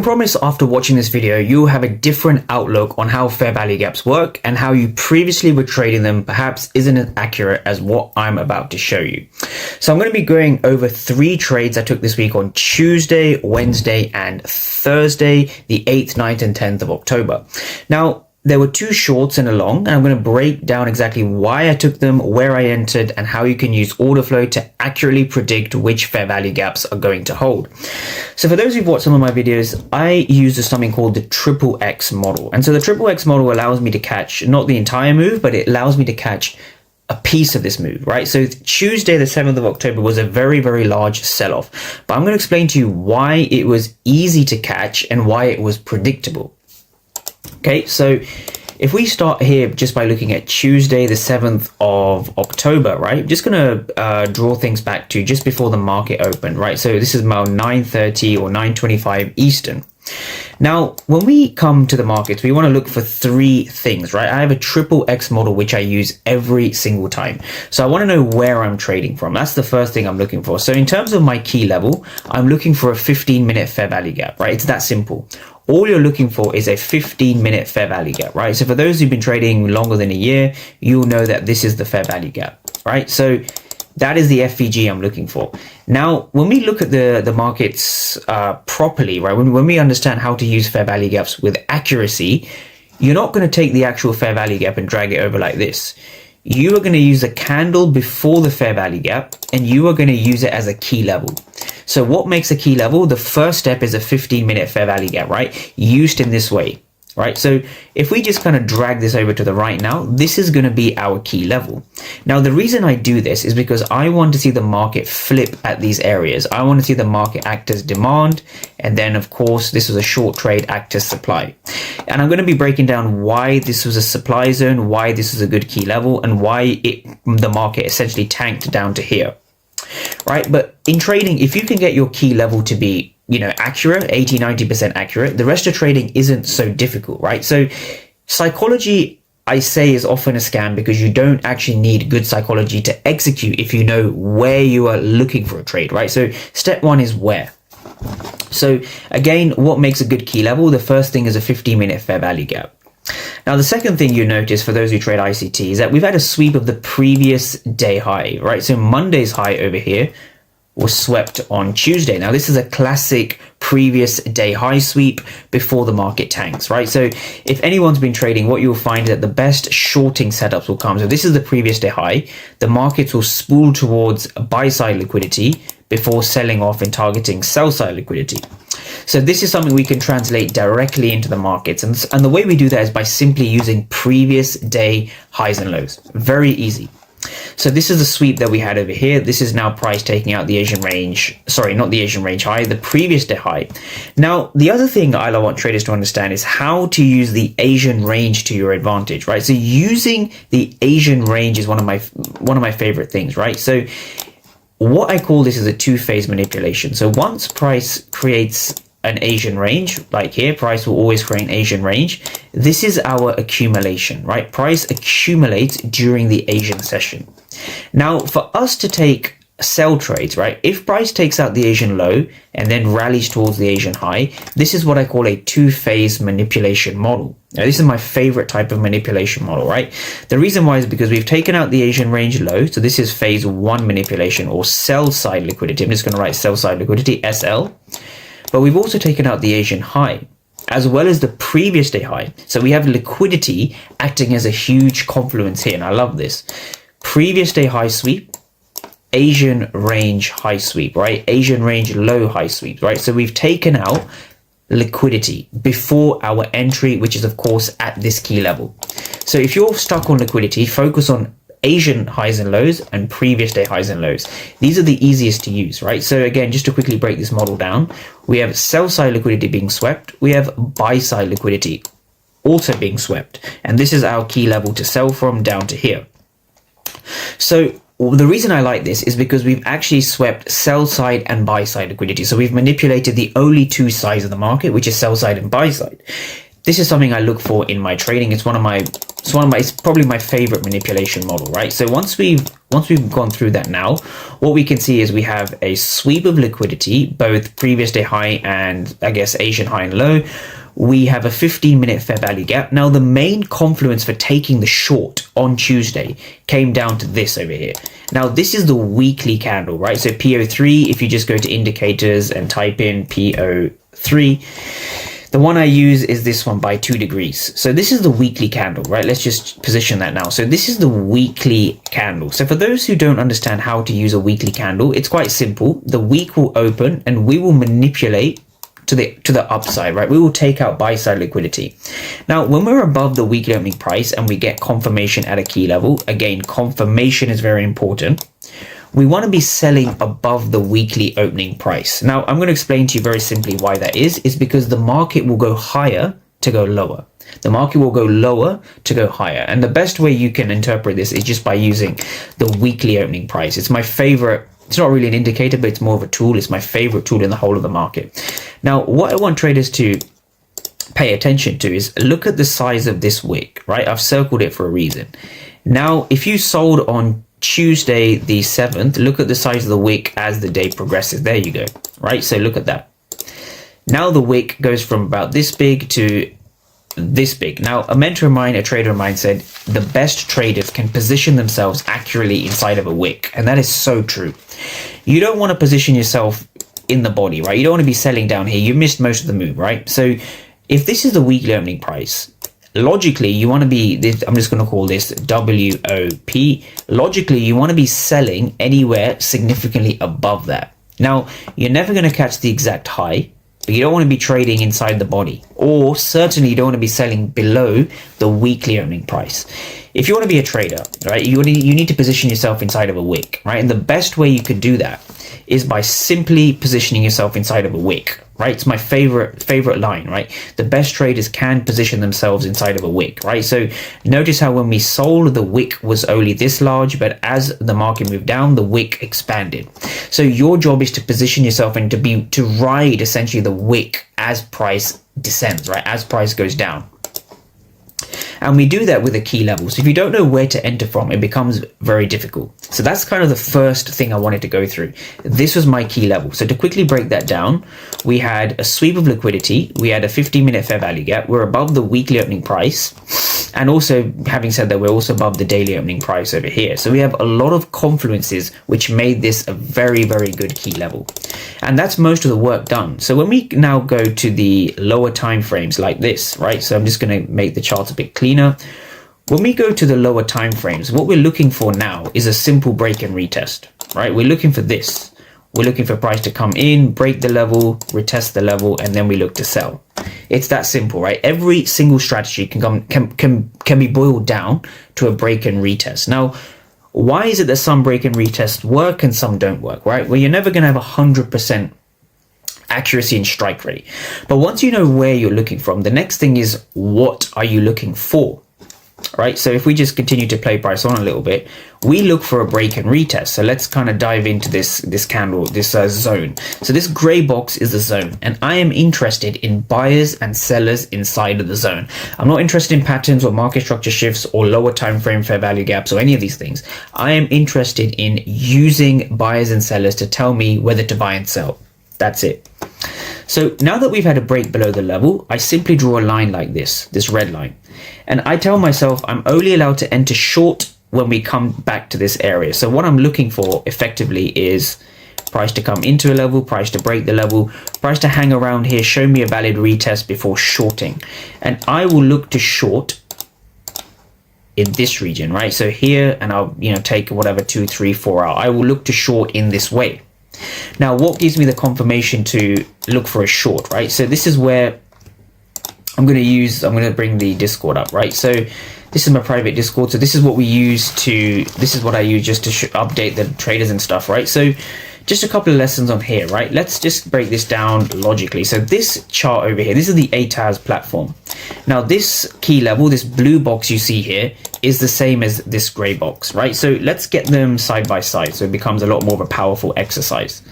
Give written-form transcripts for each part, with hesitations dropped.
promise after watching this video, you'll have a different outlook on how fair value gaps work, and how you previously were trading them perhaps isn't as accurate as what I'm about to show you. So I'm going to be going over 3 trades I took this week on Tuesday, Wednesday, and Thursday, the 8th, 9th, and 10th of October. Now, there were 2 shorts and a long, and I'm going to break down exactly why I took them, where I entered, and how you can use order flow to accurately predict which fair value gaps are going to hold. So for those who've watched some of my videos, I use something called the Triple X model. And so the Triple X model allows me to catch not the entire move, but it allows me to catch a piece of this move, right? So Tuesday, the 7th of October was a very, very large sell-off, but I'm going to explain to you why it was easy to catch and why it was predictable. Okay, so if we start here just by looking at Tuesday, the 7th of October, right? I'm just going to draw things back to just before the market opened, right? So this is about 9:30 or 9:25 Eastern. Now, when we come to the markets, we want to look for 3 things, right? I have a Triple X model, which I use every single time. So I want to know where I'm trading from. That's the first thing I'm looking for. So in terms of my key level, I'm looking for a 15-minute fair value gap, right? It's that simple. All you're looking for is a 15-minute fair value gap, right? So for those who've been trading longer than a year, you'll know that this is the fair value gap, right? So that is the FVG I'm looking for. Now, when we look at the markets properly, right, when we understand how to use fair value gaps with accuracy, you're not going to take the actual fair value gap and drag it over like this. You are going to use a candle before the fair value gap, and you are going to use it as a key level. So what makes a key level? The first step is a 15-minute fair value gap, right? Used in this way, right? So if we just kind of drag this over to the right now, this is going to be our key level. Now, the reason I do this is because I want to see the market flip at these areas. I want to see the market act as demand. And then, of course, this was a short trade, act as supply. And I'm going to be breaking down why this was a supply zone, why this is a good key level, and why the market essentially tanked down to here. Right, but in trading, if you can get your key level to be, accurate, 80-90% accurate, the rest of trading isn't so difficult, right? So psychology, I say, is often a scam because you don't actually need good psychology to execute if you know where you are looking for a trade, right? So step 1 is where. So again, what makes a good key level? The first thing is a 15-minute fair value gap. Now, the second thing you notice for those who trade ICT is that we've had a sweep of the previous day high, right? So Monday's high over here was swept on Tuesday. Now, this is a classic previous day high sweep before the market tanks, right? So if anyone's been trading, what you'll find is that the best shorting setups will come. So this is the previous day high. The markets will spool towards buy side liquidity before selling off and targeting sell side liquidity. So this is something we can translate directly into the markets. And the way we do that is by simply using previous day highs and lows. Very easy. So this is the sweep that we had over here. This is now price taking out the Asian range. Sorry, not the Asian range high, the previous day high. Now, the other thing I want traders to understand is how to use the Asian range to your advantage, right? So using the Asian range is one of my favorite things, right? So what I call this is a 2-phase manipulation. So once price creates an Asian range, like here, price will always create an Asian range. This is our accumulation, right? Price accumulates during the Asian session. Now, for us to take sell trades, right? If price takes out the Asian low and then rallies towards the Asian high, this is what I call a 2-phase manipulation model. Now, this is my favorite type of manipulation model, right? The reason why is because we've taken out the Asian range low. So this is phase 1 manipulation, or sell side liquidity. I'm just going to write sell side liquidity, SL. But we've also taken out the Asian high, as well as the previous day high. So we have liquidity acting as a huge confluence here, and I love this. Previous day high sweep, Asian range high sweep, right? Asian range low high sweep, right? So we've taken out liquidity before our entry, which is, of course, at this key level. So if you're stuck on liquidity, focus on Asian highs and lows and previous day highs and lows. These are the easiest to use, right? So again, just to quickly break this model down, we have sell side liquidity being swept. We have buy side liquidity also being swept. And this is our key level to sell from down to here. So the reason I like this is because we've actually swept sell side and buy side liquidity. So we've manipulated the only 2 sides of the market, which is sell side and buy side. This is something I look for in my trading. It's one of my it's probably my favorite manipulation model, right? So once we've gone through that now, what we can see is we have a sweep of liquidity, both previous day high and I guess Asian high and low. We have a 15-minute fair value gap. Now, the main confluence for taking the short on Tuesday came down to this over here. Now, this is the weekly candle, right? So PO3, if you just go to indicators and type in PO3, the one I use is this one by 2 degrees. So this is the weekly candle, right? Let's just position that now. So this is the weekly candle. So for those who don't understand how to use a weekly candle, it's quite simple. The week will open and we will manipulate to the upside, right? We will take out buy side liquidity. Now, when we're above the weekly opening price and we get confirmation at a key level, again, confirmation is very important. We want to be selling above the weekly opening price. Now, I'm going to explain to you very simply why that is because the market will go higher to go lower. The market will go lower to go higher. And the best way you can interpret this is just by using the weekly opening price. It's my favorite. It's not really an indicator, but it's more of a tool. It's my favorite tool in the whole of the market. Now, what I want traders to pay attention to is look at the size of this wick, right? I've circled it for a reason. Now, if you sold on Tuesday the 7th, look at the size of the wick as the day progresses. There you go, right? So look at that. Now the wick goes from about this big to this big. Now, a mentor of mine, a trader of mine said the best traders can position themselves accurately inside of a wick. And that is so true. You don't want to position yourself in the body, right? You don't want to be selling down here. You missed most of the move, right? So if this is the weekly opening price, logically, you want to be, I'm just going to call this WOP. Logically, you want to be selling anywhere significantly above that. Now, you're never going to catch the exact high, but you don't want to be trading inside the body, or certainly you don't want to be selling below the weekly opening price. If you want to be a trader, right, you need to position yourself inside of a wick, right? And the best way you could do that is by simply positioning yourself inside of a wick, right? It's my favorite line, right? The best traders can position themselves inside of a wick, right? So notice how when we sold, the wick was only this large, but as the market moved down, the wick expanded. So your job is to position yourself and to ride essentially the wick as price descends, right? As price goes down. And we do that with a key level. So if you don't know where to enter from, it becomes very difficult. So that's kind of the first thing I wanted to go through. This was my key level. So to quickly break that down, we had a sweep of liquidity. We had a 15-minute fair value gap. We're above the weekly opening price. And also, having said that, we're also above the daily opening price over here. So we have a lot of confluences, which made this a very, very good key level. And that's most of the work done. So when we now go to the lower time frames like this, right? So I'm just going to make the charts a bit cleaner. When we go to the lower time frames, what we're looking for now is a simple break and retest, right? We're looking for this. We're looking for price to come in, break the level, retest the level, and then we look to sell. It's that simple, right? Every single strategy can be boiled down to a break and retest. Now, why is it that some break and retest work and some don't work, right? Well, you're never going to have 100% accuracy and strike rate. But once you know where you're looking from, the next thing is, what are you looking for? Right, so if we just continue to play price on a little bit, we look for a break and retest. So let's kind of dive into this candle, this zone. So this gray box is the zone, and I am interested in buyers and sellers inside of the zone. I'm not interested in patterns or market structure shifts or lower time frame fair value gaps or any of these things. I am interested in using buyers and sellers to tell me whether to buy and sell. That's it. So now that we've had a break below the level, I simply draw a line like this red line. And I tell myself I'm only allowed to enter short when we come back to this area. So what I'm looking for effectively is price to come into a level, price to break the level, price to hang around here, show me a valid retest before shorting. And I will look to short in this region, right? So here, and I'll take whatever 2, 3, 4 out. I will look to short in this way. Now, what gives me the confirmation to look for a short, right? So this is where I'm going to bring the Discord up, right? So this is my private Discord. So this is what I use just to update the traders and stuff, right? So just a couple of lessons on here, right? Let's just break this down logically. So this chart over here, this is the ATAS platform. Now this key level, this blue box you see here, is the same as this gray box, right? So let's get them side by side so it becomes a lot more of a powerful exercise.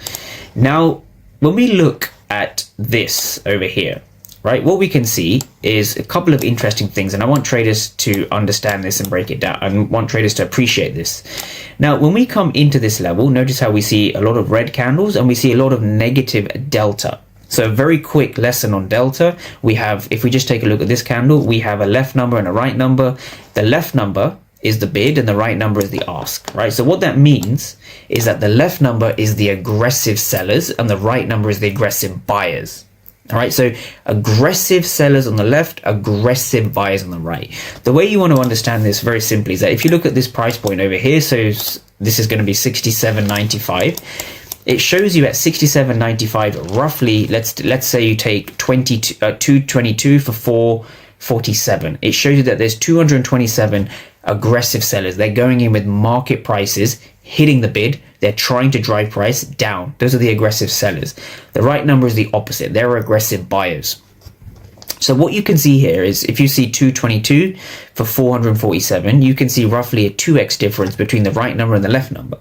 Now, when we look at this over here, right, what we can see is a couple of interesting things, and I want traders to understand this and break it down. I want traders to appreciate this. Now, when we come into this level, notice how we see a lot of red candles and we see a lot of negative delta. So a very quick lesson on delta. We have, if we just take a look at this candle, we have a left number and a right number. The left number is the bid and the right number is the ask, right? So what that means is that the left number is the aggressive sellers and the right number is the aggressive buyers. All right, so aggressive sellers on the left, aggressive buyers on the right. The way you want to understand this very simply is that if you look at this price point over here, so this is going to be 67.95. It shows you at 67.95 roughly. Let's say you take 222 for 447. It shows you that there's 227 aggressive sellers. They're going in with market prices, hitting the bid. They're trying to drive price down. Those are the aggressive sellers. The right number is the opposite. They're aggressive buyers. So what you can see here is if you see 222 for 447, you can see roughly a 2x difference between the right number and the left number.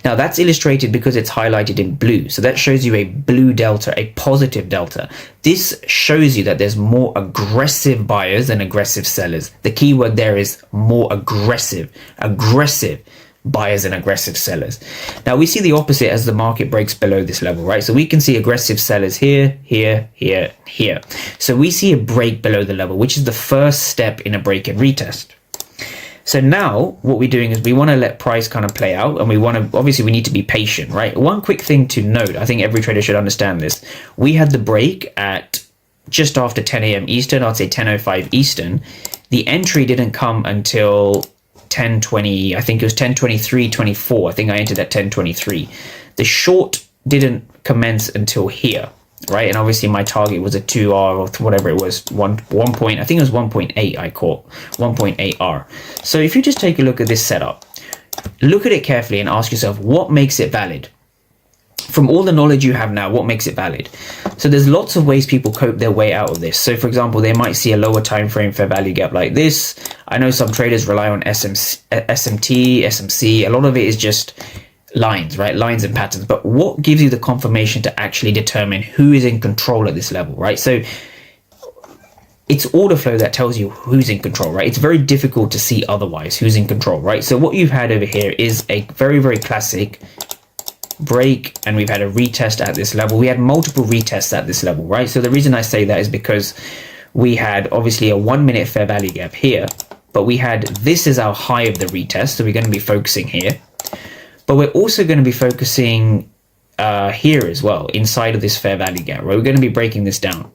Now that's illustrated because it's highlighted in blue. So that shows you a blue delta, a positive delta. This shows you that there's more aggressive buyers than aggressive sellers. The key word there is more aggressive buyers and aggressive sellers. Now we see the opposite as the market breaks below this level, right? So we can see aggressive sellers here, here, here, here. So we see a break below the level, which is the first step in a break and retest. So now what we're doing is we want to let price kind of play out, and we want to, obviously we need to be patient, right? One quick thing to note, I think every trader should understand this. We had the break at just after 10 a.m. Eastern, I'd say 10:05 Eastern. The entry didn't come until 10:20, I think it was 10:23:24. I think I entered at 10:23. The short didn't commence until here, right? And obviously my target was a 2R or whatever it was, one point, I think it was 1.8 I caught, 1.8R. So if you just take a look at this setup, look at it carefully and ask yourself, what makes it valid? From all the knowledge you have now, what makes it valid? So there's lots of ways people cope their way out of this. So for example, they might see a lower time frame fair value gap like this. I know some traders rely on SMT, SMC. A lot of it is just lines, right? Lines and patterns. But what gives you the confirmation to actually determine who is in control at this level, right? So it's order flow that tells you who's in control, right? It's very difficult to see otherwise who's in control, right? So what you've had over here is a very, very classic break, and we've had a retest at this level. We had multiple retests at this level, right? So the reason I say that is because we had obviously a 1 minute fair value gap here, but we had, this is our high of the retest. So we're going to be focusing here. But we're also going to be focusing here as well, inside of this fair value gap, right? We're going to be breaking this down.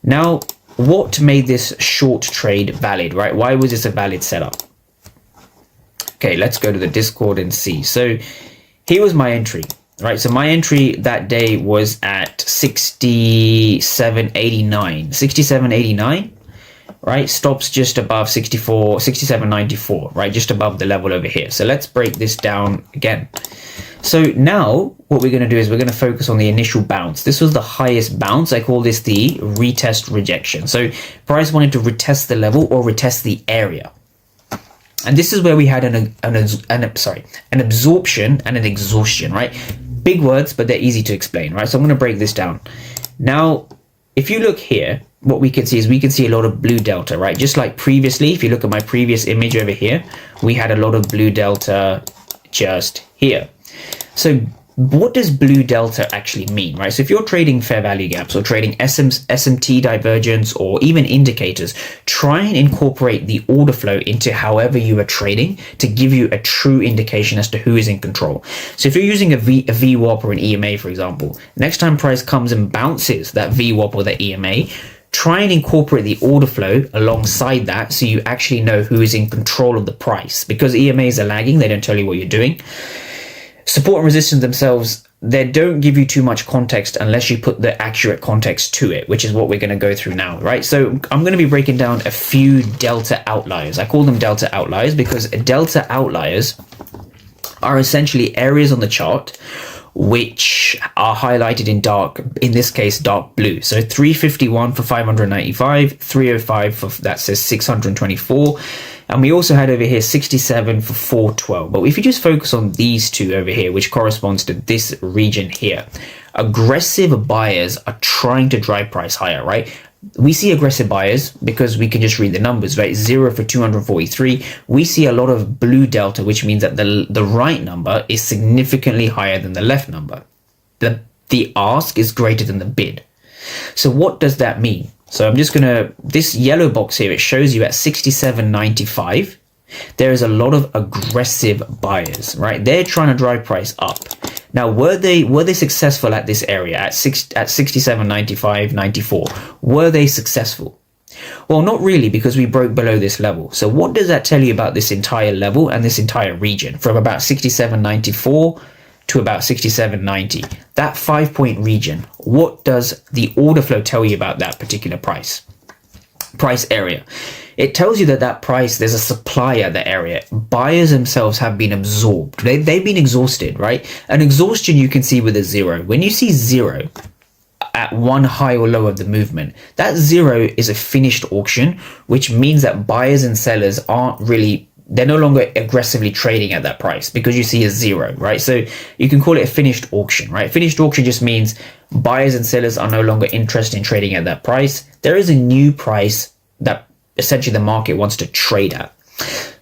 Now, what made this short trade valid, right? Why was this a valid setup? Okay, let's go to the Discord and see. So here was my entry, right? So my entry that day was at 67.89, 67.89. Right, stops just above 67.94, right, just above the level over here. So let's break this down again. So now what we're going to do is we're going to focus on the initial bounce. This was the highest bounce. I call this the retest rejection. So price wanted to retest the level or retest the area. And this is where we had an absorption and an exhaustion, right? Big words, but they're easy to explain, right? So I'm going to break this down. Now, if you look here, what we can see is we can see a lot of blue delta, right? Just like previously, if you look at my previous image over here, we had a lot of blue delta just here. So what does blue delta actually mean, right? So if you're trading fair value gaps or trading SMT divergence or even indicators, try and incorporate the order flow into however you are trading to give you a true indication as to who is in control. So if you're using a VWAP or an EMA, for example, next time price comes and bounces that VWAP or that EMA, try and incorporate the order flow alongside that so you actually know who is in control of the price, because EMAs are lagging. They don't tell you what you're doing. Support and resistance themselves, they don't give you too much context unless you put the accurate context to it, which is what we're going to go through now, right? So I'm going to be breaking down a few delta outliers. I call them delta outliers because delta outliers are essentially areas on the chart which are highlighted in dark, in this case dark blue. So 351 for 595, 305 for that says 624, And we also had over here 67 for 412. But if you just focus on these two over here, which corresponds to this region here, aggressive buyers are trying to drive price higher, right? We see aggressive buyers because we can just read the numbers, right? 0 for 243. We see a lot of blue delta, which means that the right number is significantly higher than the left number. The ask is greater than the bid. So what does that mean? So I'm just gonna, this yellow box here, it shows you at 67.95, there is a lot of aggressive buyers, right? They're trying to drive price up. Now, were they successful at this area at 67.95, 94? Were they successful? Well, not really, because we broke below this level. So what does that tell you about this entire level and this entire region from about 67.94 to about 67.90? That 5-point region, what does the order flow tell you about that particular price area? It tells you that price, there's a supply at the area. Buyers themselves have been absorbed. They've been exhausted, right? An exhaustion you can see with a 0. When you see 0 at one high or low of the movement, that 0 is a finished auction, which means that buyers and sellers aren't really, they're no longer aggressively trading at that price because you see a 0, right? So you can call it a finished auction, right? Finished auction just means buyers and sellers are no longer interested in trading at that price. There is a new price that essentially the market wants to trade at.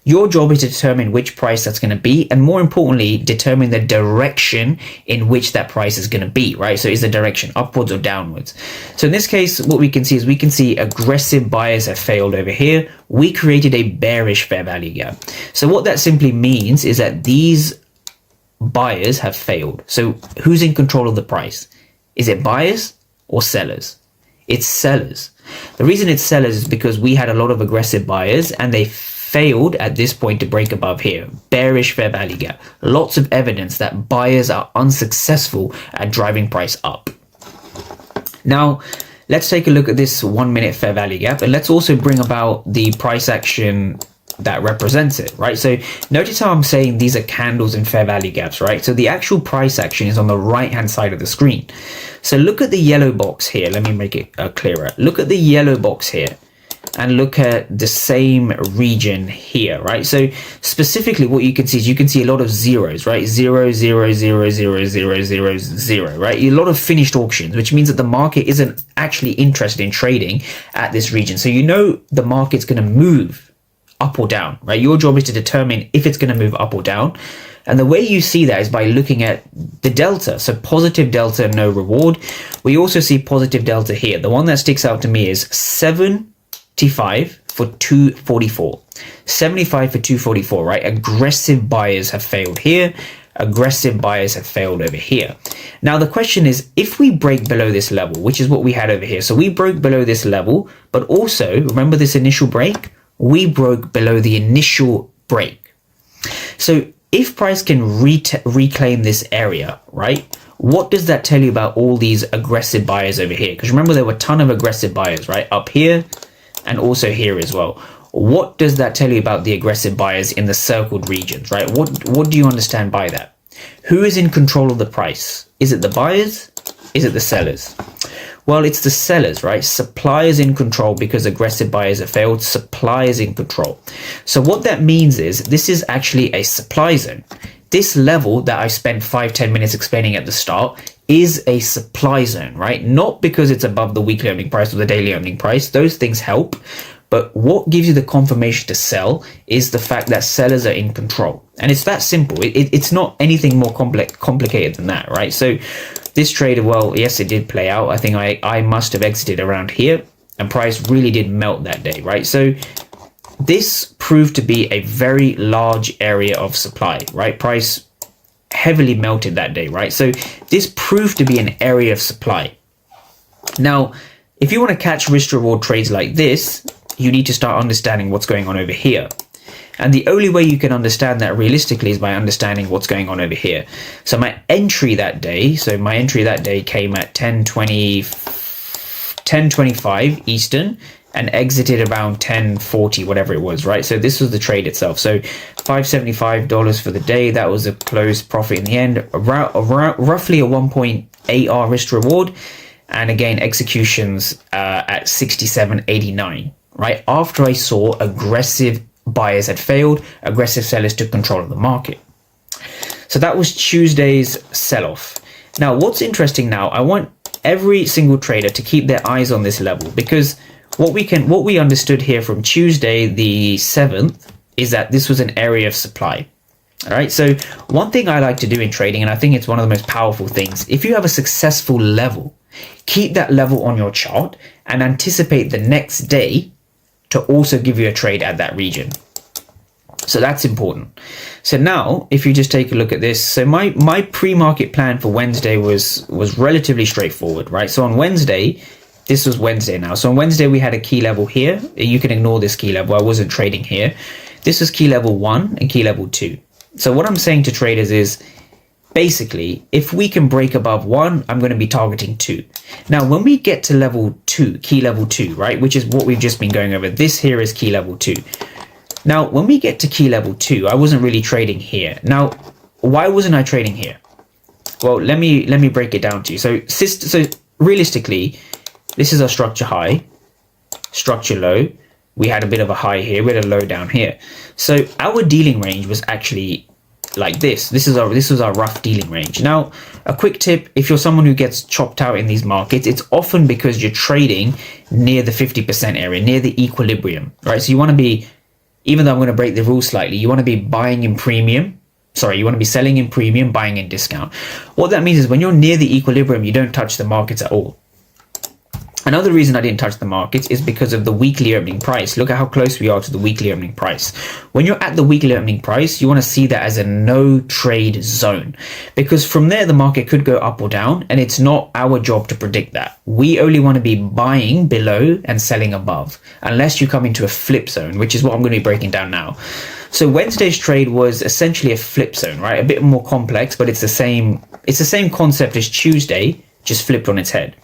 Your job is to determine which price that's going to be, and more importantly, determine the direction in which that price is going to be, right? So is the direction upwards or downwards? So in this case, what we can see aggressive buyers have failed over here. We created a bearish fair value gap. So what that simply means is that these buyers have failed. So who's in control of the price? Is it buyers or sellers? It's sellers. The reason it's sellers is because we had a lot of aggressive buyers and they failed at this point to break above here. Bearish fair value gap. Lots of evidence that buyers are unsuccessful at driving price up. Now, let's take a look at this 1 minute fair value gap, and let's also bring about the price action that represents it, right? So notice how I'm saying these are candles and fair value gaps, right? So the actual price action is on the right hand side of the screen. So look at the yellow box here. Let me make it clearer. Look at the yellow box here and look at the same region here, right? So specifically what you can see is you can see a lot of zeros, right? 0, 0, 0, 0, 0, 0, 0, right? A lot of finished auctions, which means that the market isn't actually interested in trading at this region. So you know the market's going to move up or down, right? Your job is to determine if it's going to move up or down. And the way you see that is by looking at the delta. So positive delta, no reward. We also see positive delta here. The one that sticks out to me is 75 for 244. 75 for 244, right? Aggressive buyers have failed here. Aggressive buyers have failed over here. Now the question is, if we break below this level, which is what we had over here. So we broke below this level, but also remember this initial break? We broke below the initial break. So if price can reclaim this area, right? What does that tell you about all these aggressive buyers over here? Because remember, there were a ton of aggressive buyers, right? Up here and also here as well. What does that tell you about the aggressive buyers in the circled regions, right? What do you understand by that? Who is in control of the price? Is it the buyers? Is it the sellers? Well, it's the sellers, right? Supply is in control because aggressive buyers have failed. Supply is in control. So what that means is this is actually a supply zone. This level that I spent 5-10 minutes explaining at the start is a supply zone, right? Not because it's above the weekly opening price or the daily opening price. Those things help. But what gives you the confirmation to sell is the fact that sellers are in control. And it's that simple. It's not anything more complicated than that, right? So this trade, well, yes, it did play out. I think I must have exited around here and price really did melt that day, right? So this proved to be a very large area of supply, right? Price heavily melted that day, right? So this proved to be an area of supply. Now, if you want to catch risk reward trades like this, you need to start understanding what's going on over here. And the only way you can understand that realistically is by understanding what's going on over here. So my entry that day, came at 10:25 Eastern and exited around 10:40, whatever it was, right? So this was the trade itself. So $575 for the day. That was a closed profit in the end, roughly a 1.8 R risk reward. And again, executions at 67.89. Right after I saw aggressive buyers had failed, aggressive sellers took control of the market. So that was Tuesday's sell-off. Now, what's interesting now, I want every single trader to keep their eyes on this level, because what we understood here from Tuesday the 7th is that this was an area of supply. All right, so one thing I like to do in trading, and I think it's one of the most powerful things, if you have a successful level, keep that level on your chart and anticipate the next day to also give you a trade at that region. So that's important. So now, if you just take a look at this, so my pre-market plan for Wednesday was relatively straightforward, right? So on Wednesday, this was Wednesday now. So on Wednesday, we had a key level here. You can ignore this key level. I wasn't trading here. This was key level 1 and key level 2. So what I'm saying to traders is, basically, if we can break above 1, I'm going to be targeting 2. Now, when we get to level 2, key level 2, right, which is what we've just been going over, this here is key level 2. Now, when we get to key level 2, I wasn't really trading here. Now, why wasn't I trading here? Well, let me break it down to you. So realistically, this is our structure high, structure low. We had a bit of a high here, we had a low down here. So our dealing range was actually like this. This was our rough dealing range. Now, a quick tip, if you're someone who gets chopped out in these markets, it's often because you're trading near the 50% area, near the equilibrium, right? So you want to be, even though I'm going to break the rules slightly, you want to be buying in premium. Sorry, you want to be selling in premium, buying in discount. What that means is when you're near the equilibrium, you don't touch the markets at all. Another reason I didn't touch the markets is because of the weekly opening price. Look at how close we are to the weekly opening price. When you're at the weekly opening price, you want to see that as a no trade zone, because from there the market could go up or down, and it's not our job to predict that. We only want to be buying below and selling above, unless you come into a flip zone, which is what I'm going to be breaking down now. So Wednesday's trade was essentially a flip zone, right? A bit more complex, but it's the same concept as Tuesday, just flipped on its head.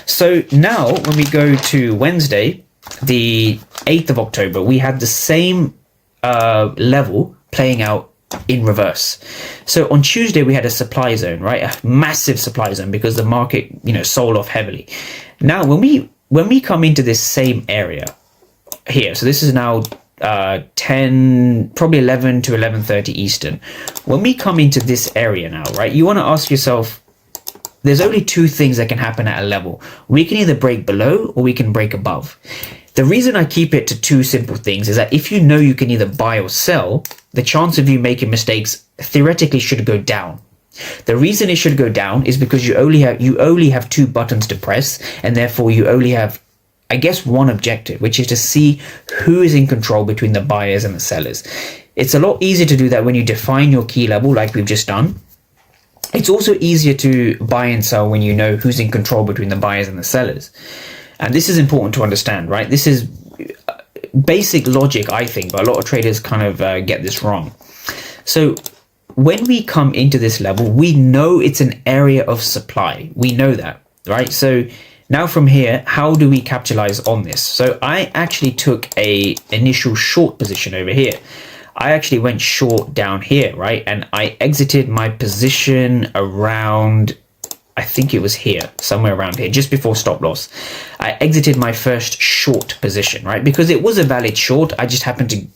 So now when we go to Wednesday, the 8th of October, we had the same level playing out in reverse. So on Tuesday, we had a supply zone, right? A massive supply zone because the market, sold off heavily. Now, when we come into this same area here, so this is now 10, probably 11 to 11:30 Eastern. When we come into this area now, right, you want to ask yourself, there's only two things that can happen at a level. We can either break below or we can break above. The reason I keep it to two simple things is that if you know you can either buy or sell, the chance of you making mistakes theoretically should go down. The reason it should go down is because you only have two buttons to press, and therefore you only have, I guess, one objective, which is to see who is in control between the buyers and the sellers. It's a lot easier to do that when you define your key level like we've just done. It's also easier to buy and sell when you know who's in control between the buyers and the sellers. And this is important to understand, right? This is basic logic, I think, but a lot of traders kind of get this wrong. So when we come into this level, we know it's an area of supply. We know that, right? So now from here, how do we capitalize on this? So I actually took a initial short position over here. I actually went short down here, right? And I exited my position around, I think it was here, somewhere around here, just before stop loss. I exited my first short position, right? Because it was a valid short. I just happened to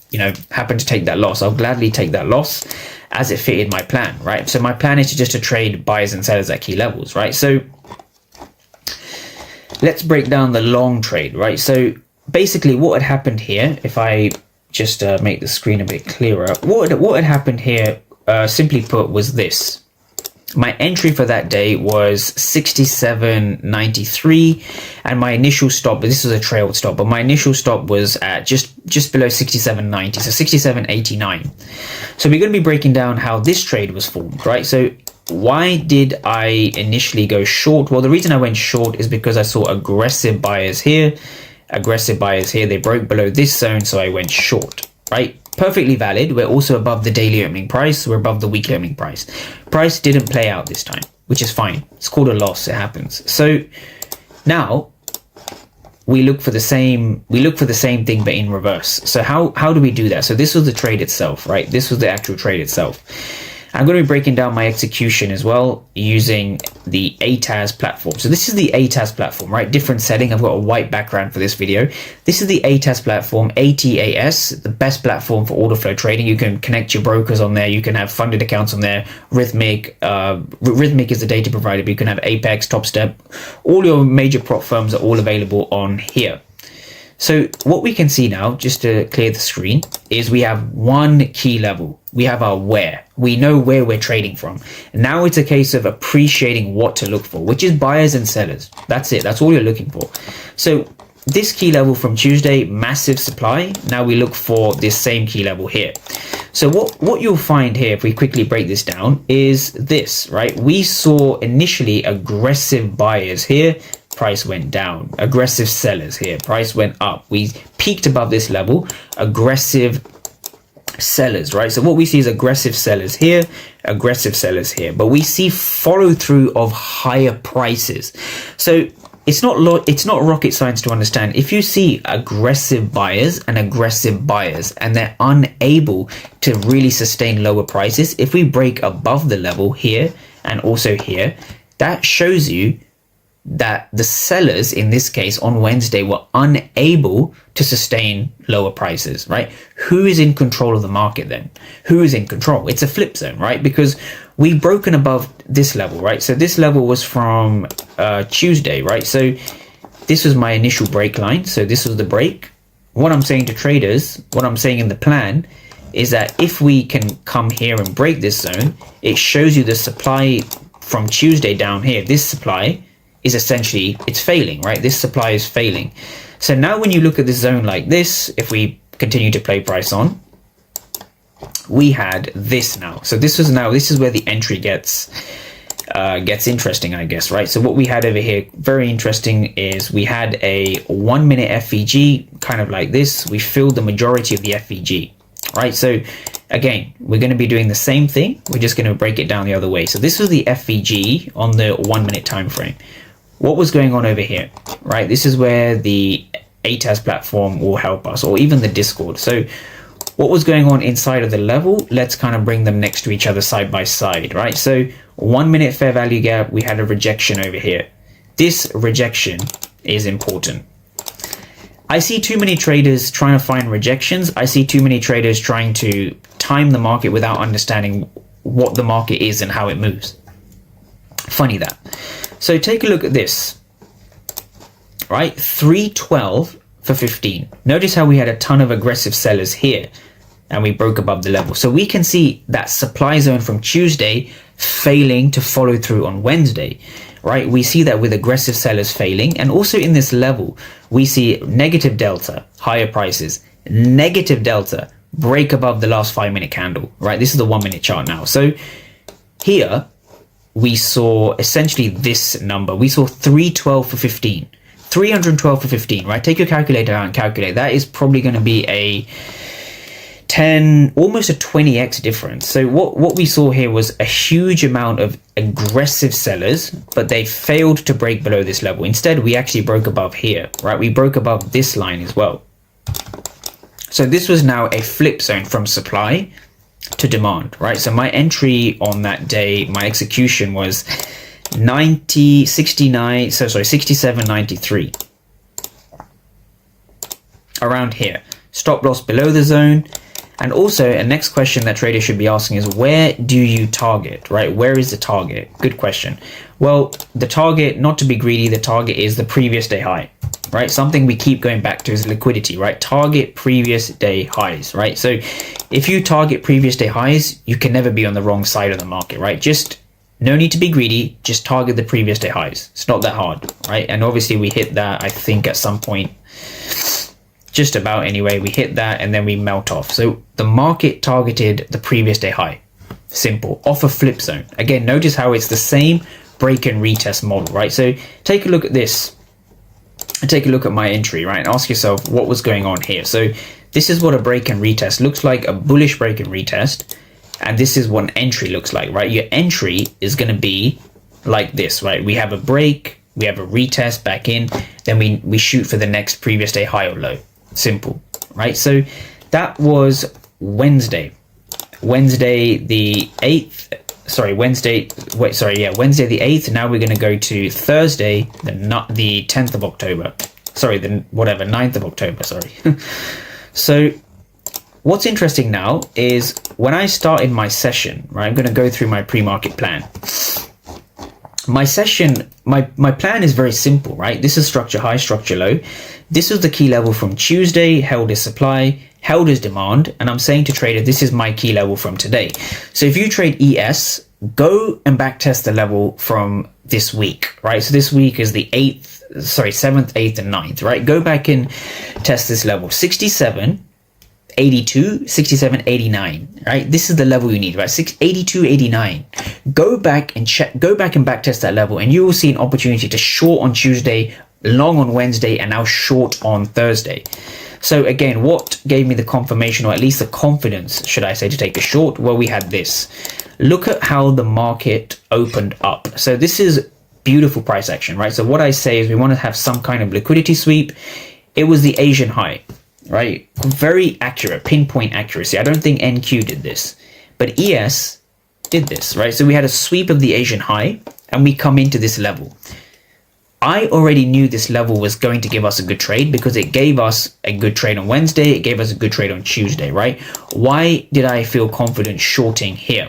take that loss. I'll gladly take that loss as it fitted my plan, right? So my plan is just to trade buyers and sellers at key levels, right? So let's break down the long trade, right? So basically what had happened here, if I just make the screen a bit clearer, what had happened here, simply put, was this. My entry for that day was 67.93, and my initial stop, this was a trailed stop, but my initial stop was at just below 67.90, so 67.89. So we're going to be breaking down how this trade was formed, right? So why did I initially go short? Well, the reason I went short is because I saw aggressive buyers here. They broke below this zone, so I went short, right? Perfectly valid. We're also above the daily opening price. We're above the weekly opening price. Price didn't play out this time, which is fine. It's called a loss. It happens. So now we look for the same thing, but in reverse. So how do we do that? So this was the trade itself, right? This was the actual trade itself. I'm going to be breaking down my execution as well using the ATAS platform. So this is the ATAS platform, right? Different setting. I've got a white background for this video. This is the ATAS platform, ATAS, the best platform for order flow trading. You can connect your brokers on there. You can have funded accounts on there. Rhythmic is the data provider, but you can have Apex, TopStep. All your major prop firms are all available on here. So what we can see now, just to clear the screen, is we have one key level. We have our where. We know where we're trading from. Now it's a case of appreciating what to look for, which is buyers and sellers. That's it. That's all you're looking for. So this key level from Tuesday, massive supply. Now we look for this same key level here. So what you'll find here, if we quickly break this down, is this, right? We saw initially aggressive buyers here. Price went down. Aggressive sellers here. Price went up. We peaked above this level. Aggressive sellers, right? So what we see is aggressive sellers here, aggressive sellers here, but we see follow through of higher prices. So it's not rocket science to understand. If you see aggressive buyers and they're unable to really sustain lower prices, if we break above the level here and also here, that shows you that the sellers in this case on Wednesday were unable to sustain lower prices, right? Who is in control of the market then? Who is in control? It's a flip zone, right? Because we've broken above this level, right? So this level was from Tuesday, right? So this was my initial break line. So this was the break. What I'm saying to traders, what I'm saying in the plan is that if we can come here and break this zone, it shows you the supply from Tuesday down here. This supply is essentially, it's failing, right? This supply is failing. So now when you look at this zone like this, if we continue to play price on, we had this now. So this is where the entry gets interesting, I guess, right? So what we had over here, very interesting, is we had a 1 minute FVG, kind of like this. We filled the majority of the FVG, right? So again, we're going to be doing the same thing. We're just going to break it down the other way. So this was the FVG on the 1 minute time frame. What was going on over here, right? This is where the ATAS platform will help us, or even the Discord. So what was going on inside of the level? Let's kind of bring them next to each other side by side, right? So 1 minute fair value gap, we had a rejection over here. This rejection is important. I see too many traders trying to find rejections. I see too many traders trying to time the market without understanding what the market is and how it moves. Funny that. So take a look at this, right? 312 for 15. Notice how we had a ton of aggressive sellers here and we broke above the level. So we can see that supply zone from Tuesday failing to follow through on Wednesday, right? We see that with aggressive sellers failing, and also in this level, we see negative delta, higher prices, negative delta, break above the last 5 minute candle, right? This is the 1 minute chart now. So here, we saw essentially this number. We saw 312 for 15, 312 for 15, right? Take your calculator out and calculate. That is probably going to be a 10, almost a 20x difference. So what we saw here was a huge amount of aggressive sellers, but they failed to break below this level. Instead, we actually broke above here, right? We broke above this line as well. So this was now a flip zone from supply to demand, right? So my entry on that day, my execution was 67.93 around here. Stop loss below the zone. And also a next question that traders should be asking is, where do you target, right? Where is the target? Good question. Well, the target, not to be greedy, the target is the previous day high, right? Something we keep going back to is liquidity, right? Target previous day highs, right? So if you target previous day highs, you can never be on the wrong side of the market, right? Just no need to be greedy, just target the previous day highs. It's not that hard, right? And obviously we hit that, I think, at some point, just about anyway, we hit that and then we melt off. So the market targeted the previous day high. Simple, off a flip zone. Again, notice how it's the same break and retest model, right? So take a look at this and take a look at my entry, right? And ask yourself what was going on here. So this is what a break and retest looks like, a bullish break and retest. And this is what an entry looks like, right? Your entry is going to be like this, right? We have a break, we have a retest back in, then we shoot for the next previous day high or low. Simple, right? So that was Wednesday. Wednesday the 8th. Wednesday the 8th. Now we're going to go to Thursday, the 10th of October. Sorry, the 9th of October, sorry. So what's interesting now is when I started my session, right, I'm going to go through my pre-market plan. My session, my plan is very simple, right? This is structure high, structure low. This is the key level from Tuesday, held as supply, held as demand, and I'm saying to trader, this is my key level from today. So if you trade ES, go and back test the level from this week, right? So this week is the 7th, 8th, and 9th, right? Go back and test this level, 67.82, 67.89, right? This is the level you need, right? 82.89. Go back and back test that level, and you will see an opportunity to short on Tuesday, long on Wednesday, and now short on Thursday. So again, what gave me the confirmation, or at least the confidence, should I say, to take a short? Well, we had this. Look at how the market opened up. So this is beautiful price action, right? So what I say is we want to have some kind of liquidity sweep. It was the Asian high, right? Very accurate, pinpoint accuracy. I don't think NQ did this, but ES did this, right? So we had a sweep of the Asian high, and we come into this level. I already knew this level was going to give us a good trade because it gave us a good trade on Wednesday. It gave us a good trade on Tuesday, right? Why did I feel confident shorting here?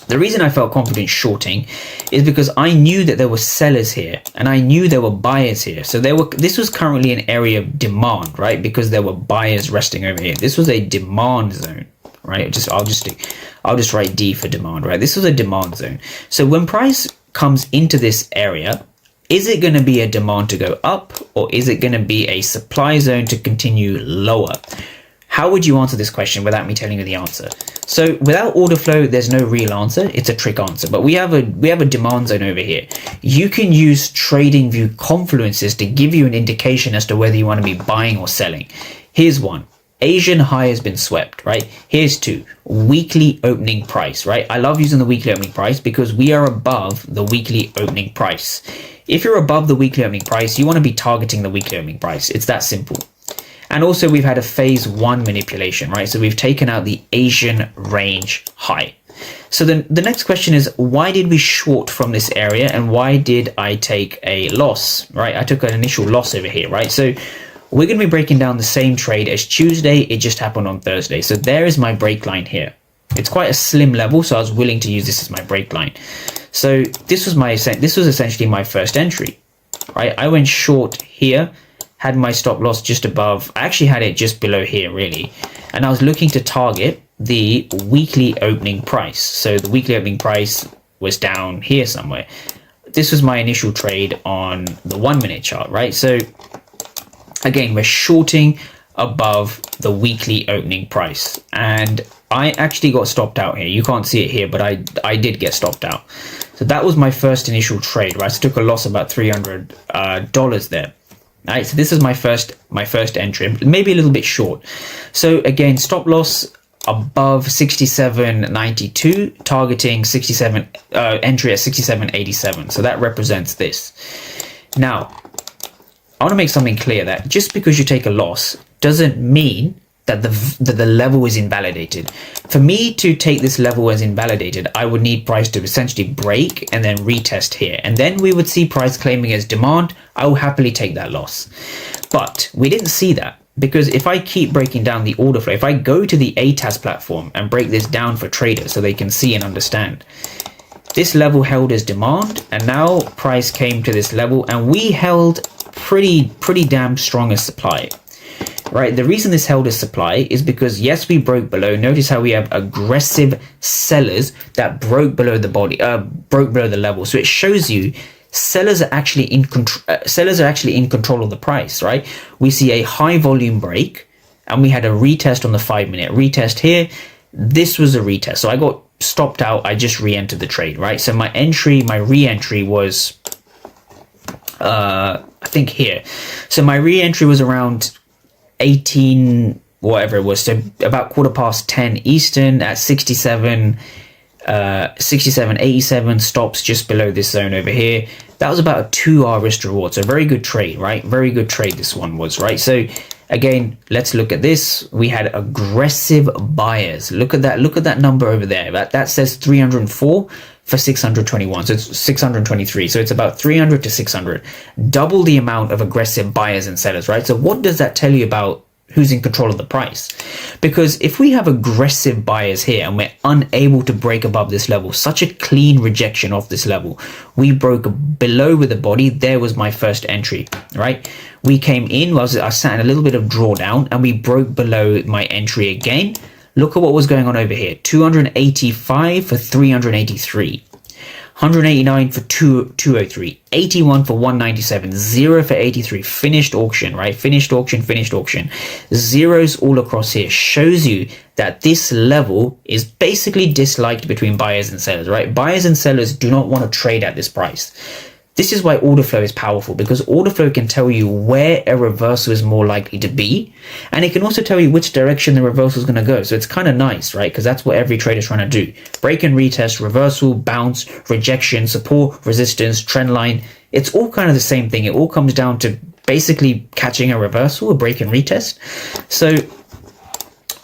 The reason I felt confident shorting is because I knew that there were sellers here and I knew there were buyers here. So this was currently an area of demand, right? Because there were buyers resting over here. This was a demand zone, right? I'll just write D for demand, right? This was a demand zone. So when price comes into this area, is it going to be a demand to go up, or is it going to be a supply zone to continue lower? How would you answer this question without me telling you the answer? So without order flow, there's no real answer. It's a trick answer, but we have a demand zone over here. You can use TradingView confluences to give you an indication as to whether you want to be buying or selling. Here's one. Asian high has been swept, right? Here's two. Weekly opening price, right? I love using the weekly opening price because we are above the weekly opening price. If you're above the weekly opening price, you want to be targeting the weekly opening price. It's that simple. And also we've had a phase 1 manipulation, right? So we've taken out the Asian range high. So then the next question is, why did we short from this area and why did I take a loss, right? I took an initial loss over here, right? So we're going to be breaking down the same trade as Tuesday. It just happened on Thursday. So there is my break line here. It's quite a slim level, so I was willing to use this as my break line. So this was essentially my first entry, right? I went short here, had my stop loss just above. I actually had it just below here, really. And I was looking to target the weekly opening price. So the weekly opening price was down here somewhere. This was my initial trade on the 1 minute chart, right? So again, we're shorting above the weekly opening price. And I actually got stopped out here. You can't see it here, but I did get stopped out. So that was my first initial trade, right? So I took a loss of about $300 there. All right, so this is my first entry, maybe a little bit short. So again, stop loss above 67.92, targeting 67 entry at 67.87. So that represents this. Now, I want to make something clear that just because you take a loss doesn't mean that the level is invalidated. For me to take this level as invalidated, I would need price to essentially break and then retest here. And then we would see price claiming as demand. I will happily take that loss. But we didn't see that because if I keep breaking down the order flow, if I go to the ATAS platform and break this down for traders so they can see and understand, this level held as demand and now price came to this level and we held pretty damn strong as supply. Right, the reason this held as supply is because yes, we broke below. Notice how we have aggressive sellers that broke below the broke below the level. So it shows you sellers are actually in control. Sellers are actually in control of the price. Right, we see a high volume break, and we had a retest on the 5 minute retest here. This was a retest, so I got stopped out. I just re-entered the trade. Right, so my re-entry was, I think here. So my re-entry was around 18 whatever it was, so about 10:15 Eastern at 67.87 stops just below this zone over here. That was about a 2 hour risk to reward, so very good trade, right? Very good trade this one was, right? So again, let's look at this. We had aggressive buyers. Look at that number over there. That says 304 for 621. So it's 623. So it's about 300 to 600. Double the amount of aggressive buyers and sellers, right? So what does that tell you about who's in control of the price? Because if we have aggressive buyers here and we're unable to break above this level, such a clean rejection of this level, we broke below with the body. There was my first entry, right? We came in, I sat in a little bit of drawdown, and we broke below my entry again. Look at what was going on over here. 285 for 383. 189 for 203, 81 for 197, 0 for 83, finished auction, right? Finished auction. Zeros all across here shows you that this level is basically disliked between buyers and sellers, right? Buyers and sellers do not want to trade at this price. This is why order flow is powerful, because order flow can tell you where a reversal is more likely to be, and it can also tell you which direction the reversal is going to go. So it's kind of nice, right? Because that's what every trader is trying to do. Break and retest, reversal, bounce, rejection, support, resistance, trend line. It's all kind of the same thing. It all comes down to basically catching a reversal, a break and retest. So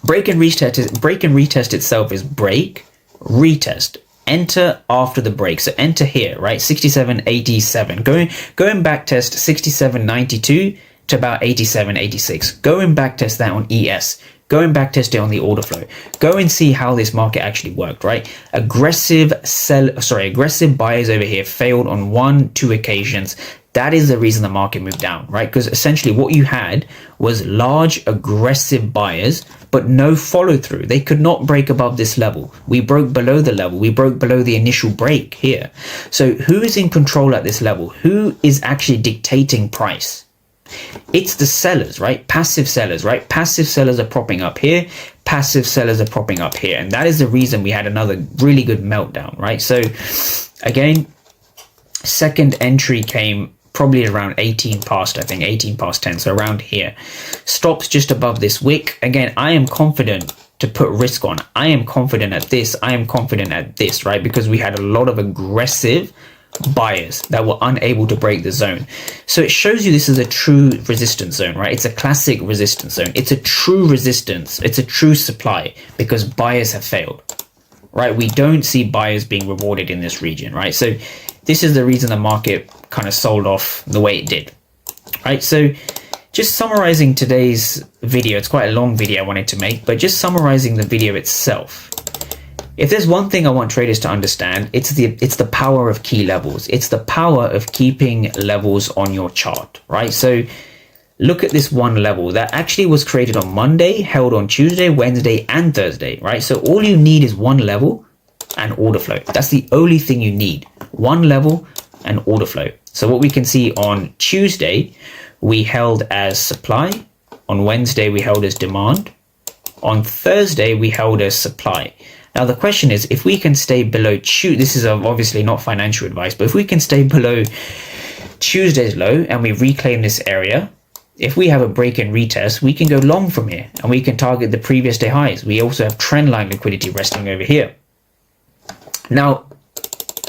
break and retest itself is break, retest, enter after the break. So enter here, right? 67.87. Going back test 67.92 to about 87.86. Go and back test that on ES. Go and back test it on the order flow. Go and see how this market actually worked, right? Aggressive buyers over here failed on 1-2 occasions. That is the reason the market moved down, right? Because essentially what you had was large aggressive buyers, but no follow through. They could not break above this level. We broke below the level. We broke below the initial break here. So who is in control at this level? Who is actually dictating price? It's the sellers, right? Passive sellers, right? Passive sellers are propping up here. Passive sellers are propping up here. And that is the reason we had another really good meltdown, right? So again, second entry came probably around 18 past 10, so around here. Stops just above this wick. Again, I am confident to put risk on. I am confident at this. I am confident at this, right? Because we had a lot of aggressive buyers that were unable to break the zone. So it shows you this is a true resistance zone, right? It's a classic resistance zone. It's a true resistance. It's a true supply because buyers have failed, right? We don't see buyers being rewarded in this region, right? So this is the reason the market kind of sold off the way it did, right? So just summarizing today's video, it's quite a long video I wanted to make, but just summarizing the video itself. If there's one thing I want traders to understand, it's the power of key levels. It's the power of keeping levels on your chart, right? So look at this one level that actually was created on Monday, held on Tuesday, Wednesday, and Thursday, right? So all you need is one level and order flow. That's the only thing you need. One level and order flow. So what we can see on Tuesday, we held as supply. On Wednesday, we held as demand. On Thursday, we held as supply. Now, the question is, if we can stay below this is obviously not financial advice, but if we can stay below Tuesday's low and we reclaim this area, if we have a break and retest, we can go long from here and we can target the previous day highs. We also have trend line liquidity resting over here. Now,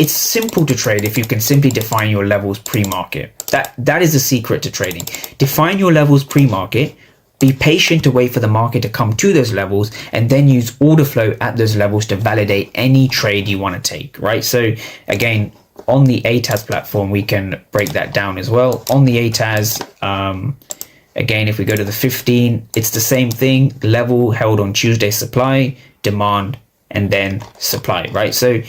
it's simple to trade if you can simply define your levels pre-market. That is the secret to trading. Define your levels pre-market. Be patient to wait for the market to come to those levels and then use order flow at those levels to validate any trade you want to take, right? So again, on the ATAS platform, we can break that down as well. On the ATAS, again, if we go to the 15, it's the same thing. Level held on Tuesday, supply, demand, and then supply, right? So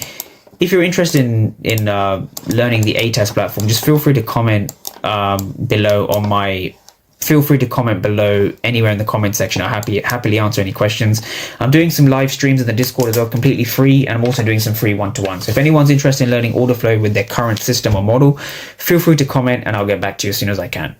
if you're interested in learning the ATAS platform, just feel free to comment below on my... Feel free to comment below anywhere in the comment section. I'll happily answer any questions. I'm doing some live streams in the Discord as well, completely free, and I'm also doing some free one-to-ones. So if anyone's interested in learning order flow with their current system or model, feel free to comment and I'll get back to you as soon as I can.